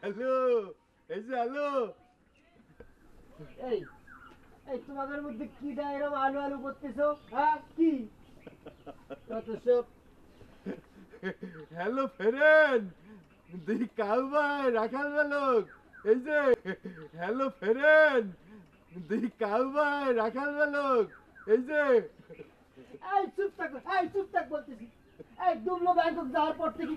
Hello, এই যে hello. এই এই তোমাদের মধ্যে কি এরকম আলু আলু করতেছো? হ্যাঁ কি কত সব? হ্যালো ফেরেন, দি কাউবাই রাখাল বালক। এই যে হ্যালো ফেরেন, দি কাউবাই রাখাল বালক। এই যে এই চুপ থাকো, এই চুপ থাক বলতেছি। এই দুবলো ব্যাংকক যাওয়ার পর থেকে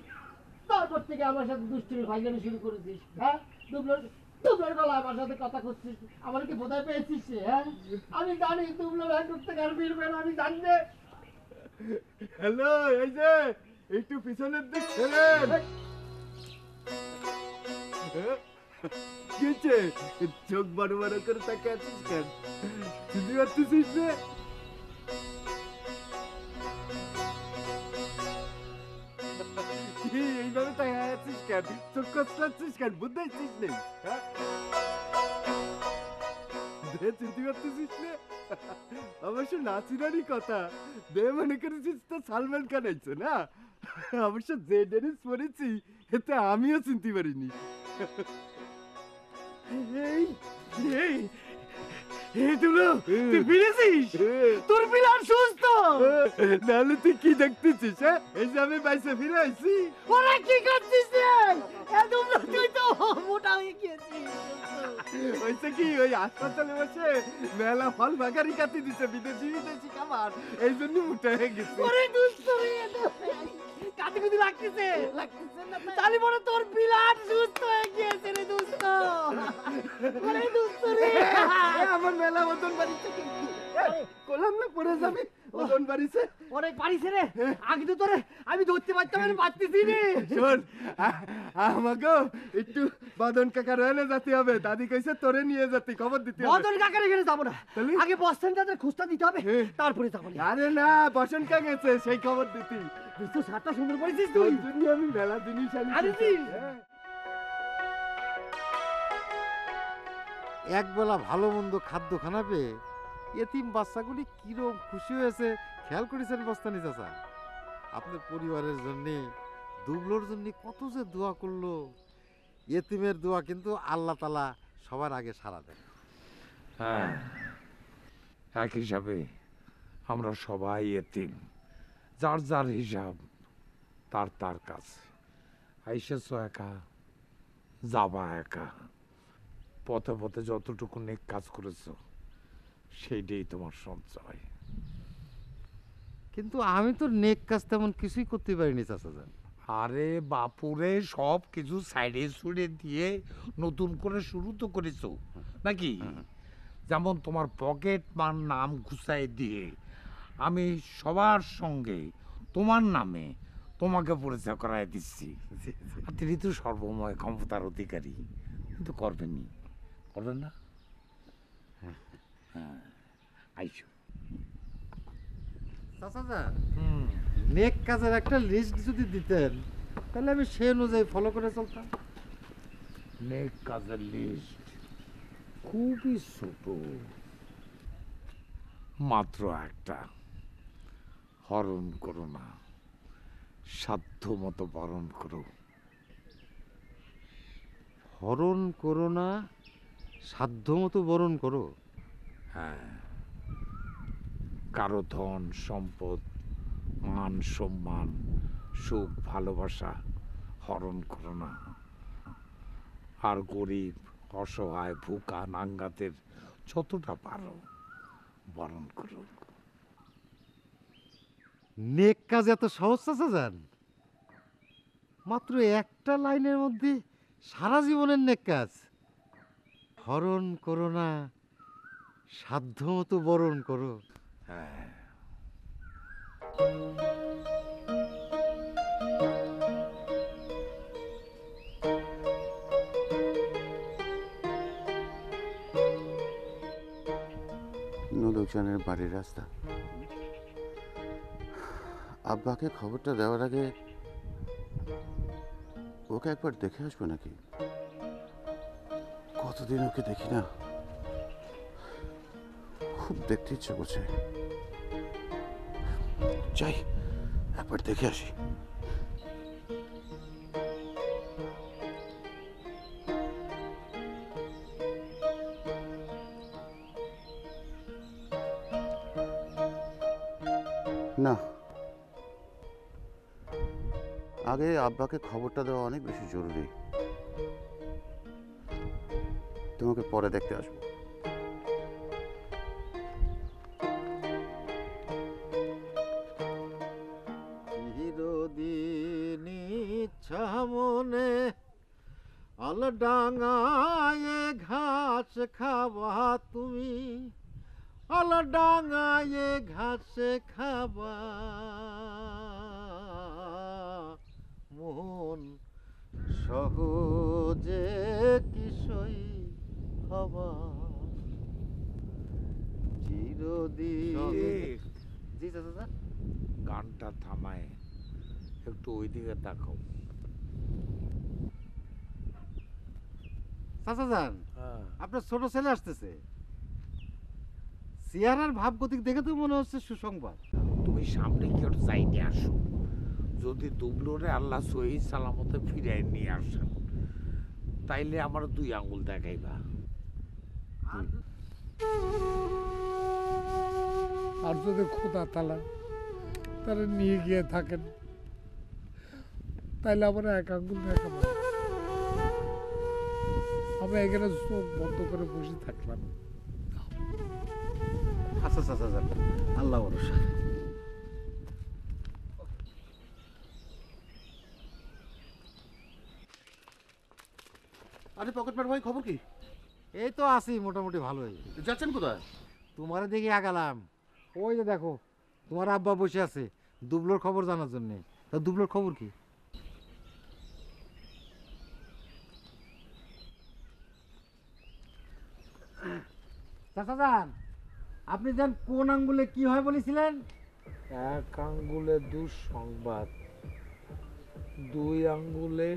তারপর থেকে আমার সাথে দুষ্টুমি ফাইজলামি শুরু করেছিস। হ্যাঁ দুবলোর গলা আমার সাথে কথা করছিস। আমার কি বোধহয় পেয়েছিস রে? হ্যাঁ আমি জানি দুবলো ব্যাংকক থেকে আর ফিরবে না, আমি জানি রে। হ্যালো, এই যে একটু পিছনের দিক ফেরেন। কিছে চোখ বড় বড় করে তাকে আছিস কেন? চিনতে পারতেছিস না? কি এইভাবে তাকে আছিস কেন? চোখ কচলাচ্ছিস কেন? বুঝতে পারছিস নেই? হ্যাঁ? চিনতে পারতেছিস না? অবশ্য নাচিনারই কথা। দে মনে করেছিস তো সালমান খান আইছে না? অবশ্য যে ড্রেস পরেছি এতে আমিও চিনতে পারিনি। এই এই এই দুলো, তুই ফিরেছিস? তোর বিলার সুস্থ? নাহলে তুই কি দেখতেছিস? হ্যাঁ, এই যে আমি বাইসে ফিরে আইছি। ওরা কি করছিস রে? দুবলো তুই তো মোটা হয়ে গিয়েছিস। হয়েছে কি, ওই হাসপাতালে বসে মেলা ফল ভাগারি কাটি দিছে বিদেশি বিদেশি খাবার, এই জন্য মোটা হয়ে গেছে। ওরে দুষ্ট রে, কাটি লাগতেছে না তাহলে বড় তোর বিলাট সুস্থ হয়ে গিয়েছে রে দুষ্ট। ওরে দুষ্ট রে, আমার মেলা ওজন বাড়িছে কিন্তু কলাম না পড়ে যাবে, ওজন বাড়িছে। ওরে পারিছে রে, আগে তো তোরে আমি ধরতে পারতাম, আমি পারতেছি রে। শোন, আমাকে একটু বাদন কাকা রয়েলে যেতে হবে। দাদি কইছে তোরে নিয়ে যেতে, খবর দিতে হবে। বদল কাকার এখানে যাবো না, তাহলে? আগে বসছেন তাদের খুঁজটা দিতে হবে, তারপরে যাবো না। আরে না, বসন কা গেছে সেই খবর দিতি। তো সাতটা সুন্দর করেছিস তোর তুই। জন্য আমি মেলা জিনিস আনিছি। হ্যাঁ। একবেলা ভালো মন্দ খাদ্য খানা পেয়ে এতিম বাচ্চাগুলি কিরম খুশি হয়েছে খেয়াল করেছেন বস্তানি চাচা? আপনার পরিবারের জন্যে, দুবলোর জন্য কত যে দোয়া করলো। এতিমের দোয়া কিন্তু আল্লাহ তালা সবার আগে সাড়া দেন। হ্যাঁ, এক হিসাবে আমরা সবাই এতিম, যার যার হিসাব তার তার কাছে। আইসেছ একা, যাবা একা। পথে পথে যতটুকু নেক কাজ করেছ সেইটাই তোমার সঞ্চয়। কিন্তু আমি তো নেক কাজ তেমন কিছুই করতে পারিনি চাচা যান। আরে বাপুরে, সব কিছু সাইডে সুড়ে দিয়ে নতুন করে শুরু তো করেছো নাকি? যেমন তোমার পকেট মার নাম ঘুষাই দিয়ে আমি সবার সঙ্গে তোমার নামে তোমাকে পরিচয় করাই দিচ্ছি। আর তিনি তো সর্বময় ক্ষমতার অধিকারী, কিন্তু করবেনই, করবেন না? হ্যাঁ, আইসো। চাচা যান, নেক কাজের একটা লিস্ট যদি দিতেন তাহলে আমি সেই অনুযায়ী ফলো করে চলতাম। নেক কাজের লিস্ট খুবই ছোট, মাত্র একটা: হরণ করো না, সাধ্য মতো বরণ করো। হরণ করো না, সাধ্য মতো বরণ করো। হ্যাঁ, কারো ধন সম্পদ, মান সম্মান, সুখ ভালোবাসা হরণ করো না। আর গরিব অসহায় ভুকা নাঙ্গাদের যতটা পারো বরণ করো। নেক কাজ এত সহজ চাচা যান? মাত্র একটা লাইনের মধ্যে সারা জীবনের নেক কাজ। হরণ করো না, সাধ্য মতো বরণ করো। হ্যাঁ, নদকজনের বাড়ির রাস্তা। আব্বাকে খবরটা দেওয়ার আগে ওকে একবার দেখে আসবো নাকি? কতদিন ওকে দেখি না, খুব দেখতে ইচ্ছে করছে। যাই, একবার দেখে আসি। না, আগে আব্বাকে খবরটা দেওয়া অনেক বেশি জরুরি। তোমাকে পরে দেখতে আসবো। চিরদিন ইচ্ছা মনে আলডাঙায় ঘাস খাবা তুমি, আলডাঙায় ঘাস খাবা, মন সহজে কিসই হবা চিরদিন। জি চাচা, গানটা থামায় একটু ওইদিকে তাকাও। চাচা যান, আপনার ছোট ছেলে আসতেছে। চেহারার ভাব গতিক দেখে তো মনে হচ্ছে সুসংবাদ। তুমি সামনে কি একটু যাই নিয়ে আসো, যদি দুবলোরে আল্লাহ সহি সালামতে ফিরাই নিয়ে আসেন তাইলে আমার 2 আঙ্গুল দেখাইবা। আর যদি খোদা তালা তারা নিয়ে গিয়ে থাকেন তাইলে আমার 1 আঙ্গুল দেখাবো। আমি এখানে চোখ বন্ধ করে বসে থাকলাম। আচ্ছা চাচা যান, আল্লাহ ভরসা। আরে পকেটমার ভাই, খবর কি? এই তো আছি মোটামুটি ভালোই। যাচ্ছেন কোথায়? তোমার দিকে আগালাম। ওই যে দেখো তোমার আব্বা বসে আছে দুবলোর খবর জানার জন্য। তা দুবলোর খবর কি? চাচা যান, আপনি যান কোন আঙ্গুলে কি হয় বলেছিলেন? 1 আঙ্গুলে দুঃসংবাদ, 2 আঙ্গুলে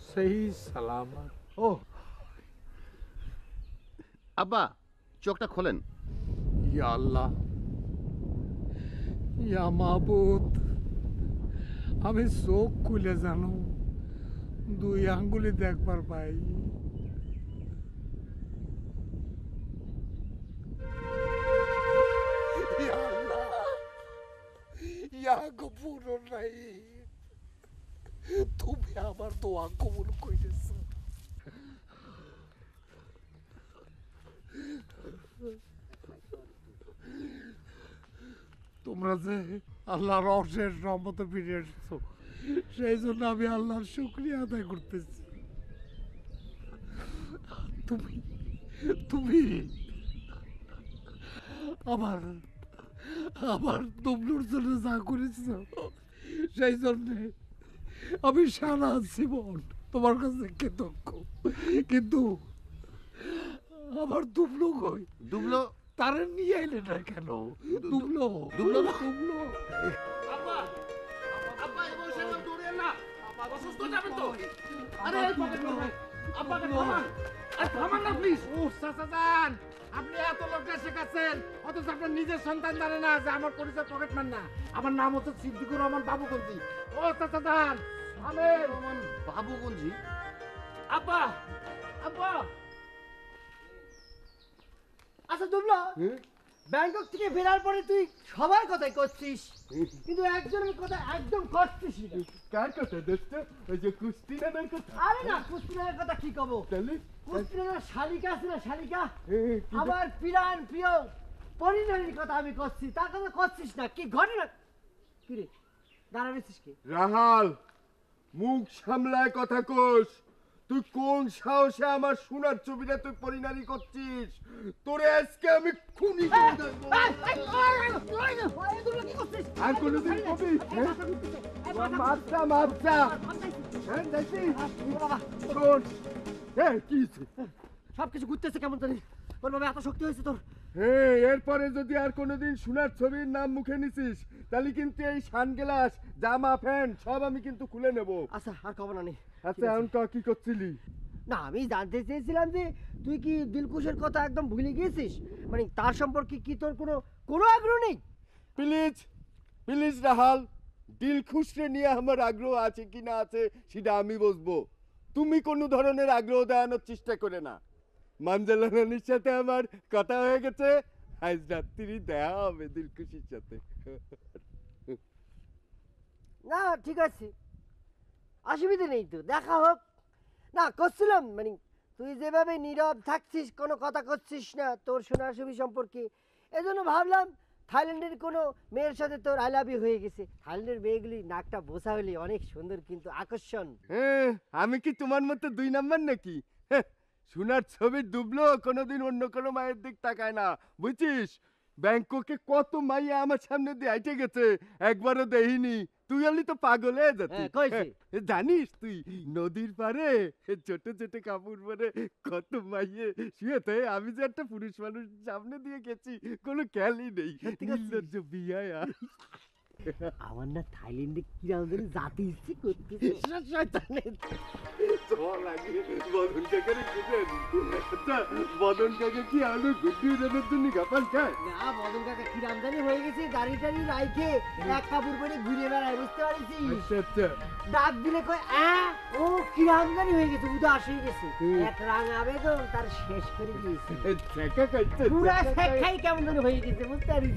সেই সালামত। ও আব্বা, চোখটা খোলেন। ইয়া আল্লাহ, ইয়া মাবুদ, আমি চোখ খুলে জানো 2 আঙ্গুলি দেখবার পাই। ইয়া আল্লাহ, ইয়া গফুর রাহিম, তুমি আমার দোয়া কবুল করেছো। তোমরা যে আল্লাহর অশেষ রহমতে ফিরে এসেছো, সেই জন্য আমি আল্লাহর শুকরিয়া আদায় করতেছি। তুমি তুমি আমার আমার দুবলুর জন্য যা করেছো, সেই জন্যে আমি সারা জীবন তোমার কাছে কৃতজ্ঞ। কিন্তু আমার দুবলু কই? দুবলো? তারা নিয়ে এলে না কেন? দুবলো দুবলো না? দুবলো আব্বা, আব্বা এবার সেবার দৌড়ে না, অসুস্থ যাবেন তো। আরে এই পকেটমার ভাই, আব্বাকে থামান, আরে থামান না প্লিজ। ও চাচা যান, আপনি এত লোকটা শেখাচ্ছেন অথচ আপনার নিজের সন্তান জানে না যে আমার পরিচয় পকেটম্যান না, আমার নাম হচ্ছে সিদ্দিকুর রহমান বাবুগঞ্জি। ও চাচা যান, আমি রহমান বাবুগঞ্জি? আব্বা, আব্বা। আচ্ছা দুবলা, ব্যাংকক থেকে ফেরার পরে তুই সবার কথাই করছিস, কিন্তু একজনের কথা একদম করছিস না। কার কথা দোস্ত? ওই যে কুস্তি নানার কথা? আরে না, কুস্তিনার কথা কি কব? তাহলে কুস্তিনার শালিকা আছে না, শালিকা, এ, কি আমার প্রাণ প্রিয় পরিণামীর কথা আমি করছি, তার কথা করছিস না। কি ঘটনা? কি রে দাঁড়ানিস কি? রাহাল, মুখ সামলায় কথা কোস। তুই কোন সাহসে আমার সোনার ছবিটা তুই পরিণামি করছিস? তোরে আজকে আমি খুনি করে দেবো। আর কোনোদিন কবি? মাপসা মাপসা। হ্যাঁ দেখি শোন। কি হয়েছে? সবকিছু ঘুরতেছে কেমন জানি। ওর বাবা এত শক্তি হয়েছে তোর। হ্যাঁ, এরপরে যদি আর কোনোদিন সোনার ছবির নাম মুখে নিছিস তাহলে কিন্তু এই সানগ্লাস, জামা, প্যান্ট সব আমি কিন্তু খুলে নেব। আচ্ছা আর খবর না নেই। আচ্ছা এখন কি করছিলি? না আমি জানতে চেয়েছিলাম যে তুই কি দিলকুশের কথা একদম ভুলে গিয়েছিস, মানে তার সম্পর্কে কি তোর কোনো কোনো আগ্রহ নেই? প্লিজ প্লিজ রাহাল, দিল খুশরে নিয়ে আমার আগ্রহ আছে কি না আছে সেটা আমি বুঝবো। তুমি কোনো ধরনের আগ্রহ দেখানোর চেষ্টা করে না। মানজালা রানীর সাথে আমার কথা হয়ে গেছে, আজ রাত্রি দেখা হবে দিলখুশির সাথে। না ঠিক আছে, অসুবিধা নেই, তো দেখা হোক। না করছিলাম মানে তুই যেভাবে নীরব থাকছিস, কোনো কথা করছিস না তোর সোনার ছবি সম্পর্কে, এজন্য ভাবলাম থাইল্যান্ডের কোনো মেয়ের সাথে তোর আই লাভ ইউ হয়ে গেছে। থাইল্যান্ডের মেয়েগুলি নাকটা বোসা হলে অনেক সুন্দর, কিন্তু আকর্ষণ। হ্যাঁ, আমি কি তোমার মতো 2 নাম্বার নাকি? হ্যাঁ, সোনার ছবি ডুবলো কোনোদিন অন্য কোনো মায়ের দিক তাকায় না, বুঝছিস? ব্যাংককে কত মাইয়া আমার সামনে দিয়ে হাইটে গেছে, একবারও দেখিনি। তুই হলি তো পাগল হয়ে যাচ্ছিস। হ্যাঁ, কইছে। জানিস তুই নদীর পারে ছোট ছোট কাপড় পরে কত মাইয়ে শুয়েতে, আমি যে একটা পুরুষ মানুষ সামনে দিয়ে গেছি কোনো খেয়ালই নেই। নির্লজ্জ বিয়ায়া। আমার না থাইল্যান্ডে কিরাম জানি জাতি ইচ্ছে করতেছে। চল আগে বদন কাকারে খুঁজে আনি। আচ্ছা, বদন কাকা কি আলু গুড্ডি উড়ানোর জন্য গাপাল খায়? না বদন কাকা কিরাম জানি হয়ে গেছে, গাড়ি টাড়ি রাইখে এক কাপড় পরে ঘুরে বেড়ায়, বুঝতে পারিস? আচ্ছা আচ্ছা। ডাক দিলে কয় ও কিরাম জানি হয়ে গেছে, উদাস হয়ে গেছে। এক রাঙা বেগম তার শেষ করে দিয়েছে। ঠেকা খাইছে। পুরা শেখাই কেমন জানি হয়ে গেছে, বুঝতে পারিস?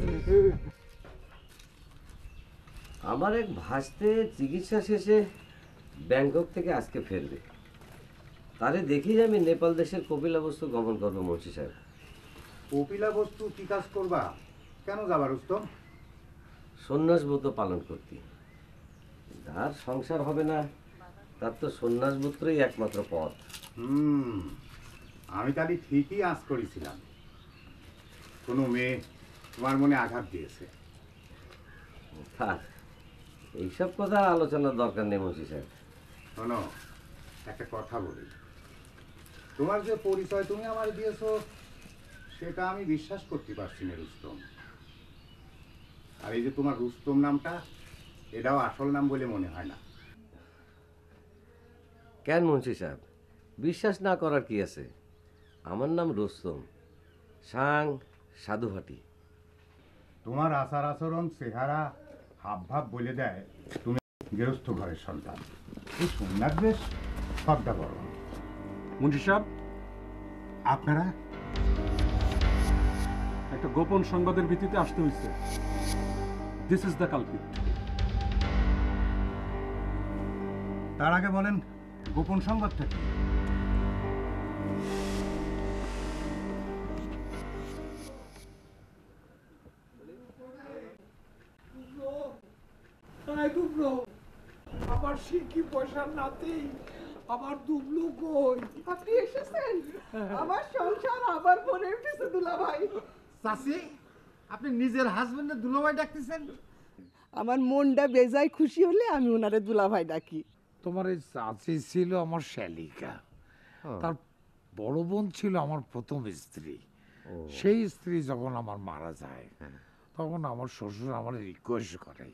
আমার এক ভাসতে চিকিৎসা শেষে ব্যাংকক থেকে আজকে ফিরবে, তারে দেখি আমি নেপাল দেশের কপিলাবস্তু গমন করবো মুন্সি সাহেব। কপিলা বস্তু কি কাজ করবা? কেন যাবা রুস্তম? সন্ন্যাস ব্রত পালন করতে। যার সংসার হবে না তার তো সন্ন্যাস ব্রতই একমাত্র পথ। আমি তাহলে ঠিকই আঁচ করেছিলাম, কোনো মেয়ে তোমার মনে আঘাত দিয়েছে। থাক, এইসব কথা আলোচনার দরকার নেই মুন্সি সাহেব। শোনো, একটা কথা বলি, তোমার যে পরিচয় তুমি আমার দিয়েছো সেটা আমি বিশ্বাস করতে পারছি না রুস্তম। আর এই যে তোমার রুস্তম নামটা, এটাও আসল নাম বলে মনে হয় না। কেন মুন্সি সাহেব, বিশ্বাস না করার কি আছে? আমার নাম রুস্তম, সাং সাধুহাটি। তোমার আচার আচরণ, চেহারা, হাবভাব বলে দেয় তুমি গৃহস্থ ঘরের সন্তান। এই সোমনাথ বেশ শ্রদ্ধা করো। মুন্সি সাহেব, আপনারা একটা গোপন সংবাদের ভিত্তিতে আসতে হয়েছে। This is the culprit. তার আগে বলেন গোপন সংবাদটা কি? আমার শিখি পয়সার নাতি, আমার দুবলু কই? আপনি এসেছেন? আমার সংসার আবার ভরে উঠেছে দুলাভাই। চাচি, আপনি নিজের হাজবেন্ডের দুলাভাই ডাকতেছেন? আমার মনটা বেজায় খুশি হলে আমি ওনারে দুলাভাই ডাকি। তোমার এই চাচি ছিল আমার শ্যালিকা, তার বড় বোন ছিল আমার প্রথম স্ত্রী। সেই স্ত্রী যখন আমার মারা যায় তখন আমার শ্বশুর আমার রিকোয়েস্ট করে,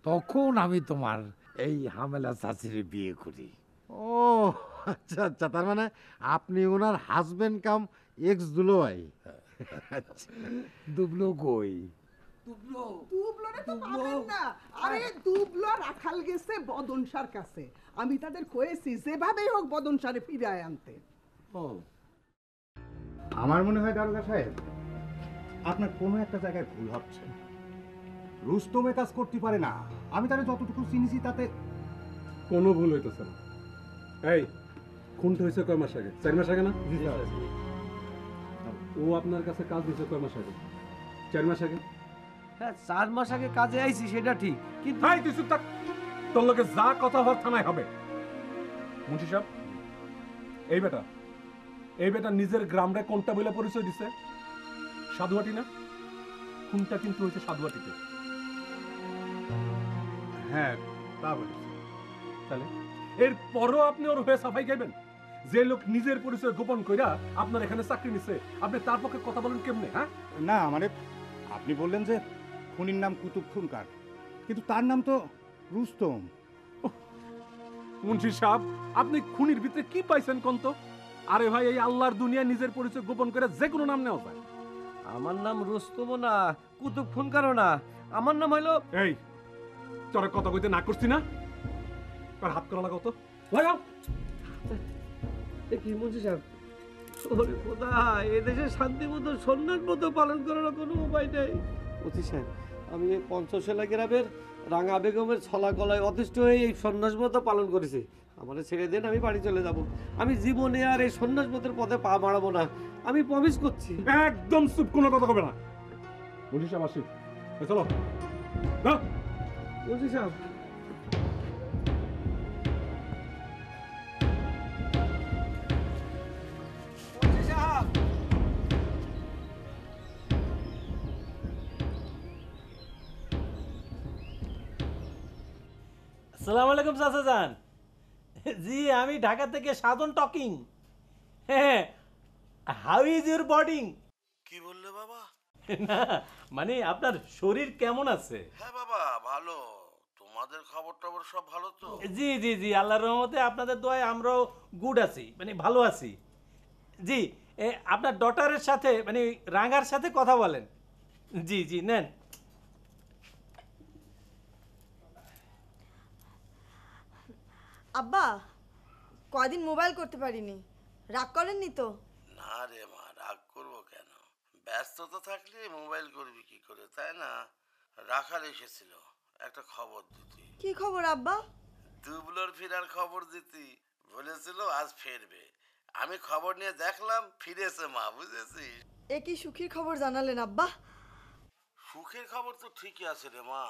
তখন আমি তোমার এই হামেলা চাচিরে বিয়ে করি। ও আচ্ছা আচ্ছা, তার মানে আপনি ওনার হাজবেন্ড কাম এক্স দুলাভাই। দুবলু কই? দুবলোরে তো পাবেন না। আরে দুবলো রাখাল গেছে বদনসার কাছে। আমি তাদের কয়েছি যেভাবেই হোক বদনসারে ফিরায় আনতে। আমার মনে হয় দারোগা সাহেব, আপনার কোনো একটা জায়গায় ভুল হচ্ছে। রুস্তমে কাজ করতে পারে না, আমি তারে যতটুকু চিনিছি তাতে কোনো ভুল হইতেছে না। এই খুনটা হয়েছে কয় মাস আগে? 4 মাস আগে না? ও আপনার কাছে কাজ দিয়েছে কয় মাস আগে? 4 মাস আগে। হ্যাঁ, 4 মাস আগে কাজে আইছি সেটা ঠিক, কিন্তু হাই তুই চুপ থাক, তোর লোকে যা কথা হওয়ার থানায় হবে। মুন্সি সাহেব, এই বেটা নিজের গ্রামরে কোনটা বলে পরিচয় দিছে? সাধুহাটি না? খুনটা কিন্তু হয়েছে সাধুহাটিতে। হ্যাঁ তা বলি। তাহলে এর পরও আপনি ওর হয়ে সাফাই গাইবেন? যে লোক নিজের পরিচয় গোপন কইরা আপনার এখানে চাকরি নিছে, আপনি তার পক্ষে কথা বলেন কেমনে? হ্যাঁ না মানে আপনি বললেন যে খুনির নাম কুতুব খুনকার, কিন্তু তার নাম তো রুস্তম। মুন্সি সাহেব, আপনি খুনির ভিতরে কি পাইছেন কোন তো? আরে ভাই, এই আল্লাহর দুনিয়ায় নিজের পরিচয় গোপন করে যে কোনো নাম নেওয়া যায়। আমার নাম রুস্তম না, কুতুব খুনকারও না, আমার নাম হইলো এই তোরা কথা কইতে না করছি না? আর হাত করা লাগাও তো, লাগাও। কি মুন্সি সাহেব, ওরে খোদা, এদেশে শান্তি মতো সন্ন্যাস মতো পালন করার কোনো উপায় নেই। অতি সাহেব, আমি এই পঞ্চশেলা গ্রামের রাঙা বেগমের ছলা গলায় অতিষ্ঠ হয়ে এই সন্ন্যাসব্রত পালন করেছি। আমাদের ছেড়ে দেন, আমি বাড়ি চলে যাব। আমি জীবনে আর এই সন্ন্যাসব্রতের পথে পা বাড়াবো না, আমি প্রমিস করছি। একদম চুপ, কোনো কথা কবে না। মুন্সি সাহেব আসি, চলো না। বলছি সাহেব, আসসালামু আলাইকুম চাচা যান। জি আমি ঢাকা থেকে সাধন টকিং। হ্যাঁ, হাউ ইজ ইউর বডিং? কি বললে বাবা? না মানে আপনার শরীর কেমন আছে? হ্যাঁ বাবা ভালো। তোমাদের খবর টবর সব ভালো তো? জি জি জি, আল্লাহর রহমতে আপনাদের দোয়ায় আমরাও গুড আছি, মানে ভালো আছি। জি, আপনার ডটারের সাথে মানে রাঙার সাথে কথা বলেন। জি জি নেন। আব্বা কয়দিন মোবাইল করতে পারিনি, রাগ করেননি তো? না রে মা, রাগ করবো কেন? ব্যস্ততা থাকলে মোবাইল করবি কি করে, তাই না? রাখাল এসেছিল একটা খবর দিতি। কি খবর আব্বা? দুবলোর ফেরার খবর দিতি, বলেছিল আজ ফিরবে। আমি খবর নিয়ে দেখলাম ফিরেছে মা, বুঝেছিস? এ কি সুখীর খবর জানালেন আব্বা? সুখের খবর তো ঠিকই আছে রে মা,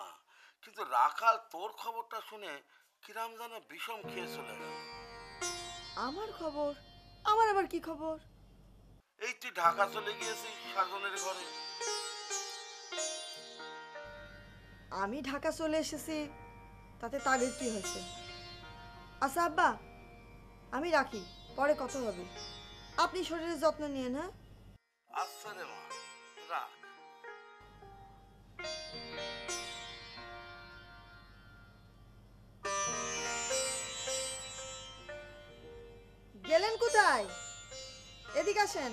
কিন্তু রাখাল তোর খবরটা শুনে কিরাম যেন বিষম খেয়ে চলে গেল। আমার খবর? আমার আবার কি খবর? এই তুই ঢাকা চলে গিয়েছিস সাজনের ঘরে। আমি ঢাকা চলে এসেছি, তাতে তাদের কি হয়েছে? আচ্ছা আব্বা আমি রাখি, পরে কথা হবে। আপনি শরীরের যত্ন নিয়েন। হ্যাঁ আচ্ছা রে মা, রাখ। গেলেন কোথায়? এদিকে আসেন।